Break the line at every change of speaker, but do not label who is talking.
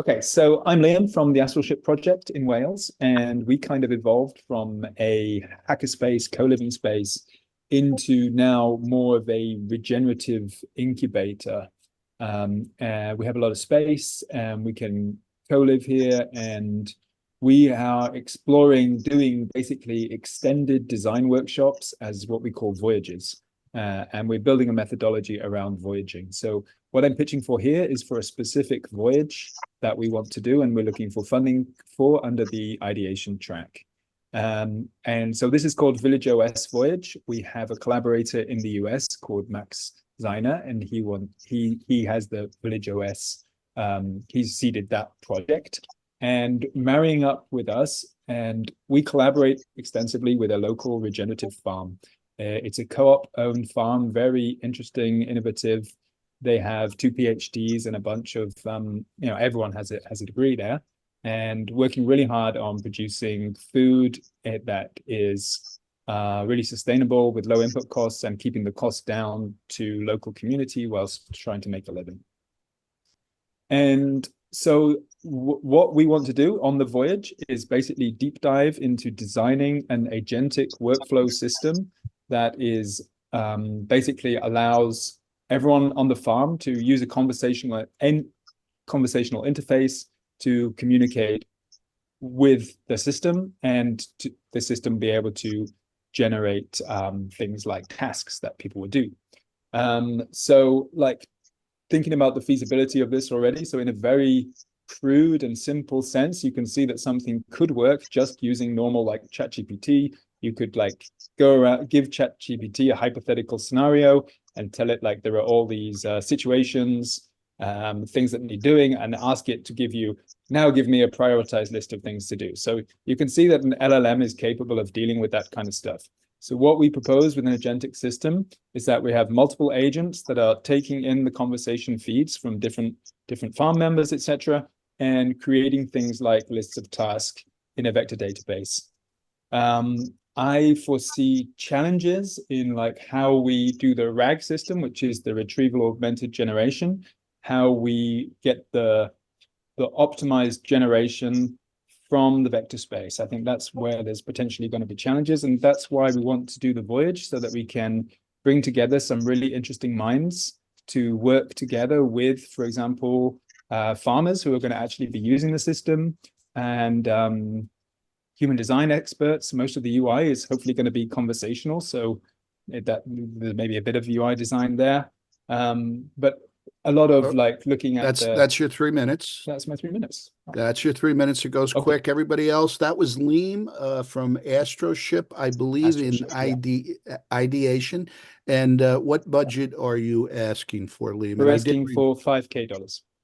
Okay, so I'm Liam from the Astralship project in Wales, and we kind of evolved from a hackerspace, co-living space into now more of a regenerative incubator. We have a lot of space, and we can co-live here, and we are exploring doing basically extended design workshops as what we call voyages. And we're building a methodology around voyaging. So what I'm pitching for here is for a specific voyage that we want to do, and we're looking for funding for under the ideation track. And so this is called VillageOS Voyage. We have a collaborator in the US called Max Zeiner, and he has the VillageOS. He's seeded that project and marrying up with us, and we collaborate extensively with a local regenerative farm. It's a co-op owned farm, very interesting, innovative. They have 2 PhDs and a bunch of, everyone has a degree there, and working really hard on producing food that is really sustainable with low input costs and keeping the cost down to local community whilst trying to make a living. And so what we want to do on the voyage is basically deep dive into designing an agentic workflow system that is basically allows everyone on the farm to use a conversational interface to communicate with the system, and the system be able to generate things like tasks that people would do. So like thinking about the feasibility of this already, so in a very crude and simple sense, you can see that something could work just using normal like ChatGPT. You could like go around, give ChatGPT a hypothetical scenario and tell it like there are all these situations, things that need doing, and ask it to give me a prioritized list of things to do. So you can see that an LLM is capable of dealing with that kind of stuff. So what we propose with an agentic system is that we have multiple agents that are taking in the conversation feeds from different farm members, etc., and creating things like lists of tasks in a vector database. I foresee challenges in like how we do the RAG system, which is the retrieval augmented generation, how we get the optimized generation from the vector space. I think that's where there's potentially going to be challenges, and that's why we want to do the voyage, so that we can bring together some really interesting minds to work together with, for example, farmers who are going to actually be using the system, and human design experts. Most of the UI is hopefully going to be conversational, so that there may be a bit of UI design there, but a lot of like looking at
that's your 3 minutes.
That's my 3 minutes.
That's your 3 minutes. It goes quick. Everybody else, that was Liam from Astralship, I believe, ideation. And what budget are you asking for, Liam?
We're asking for $5K.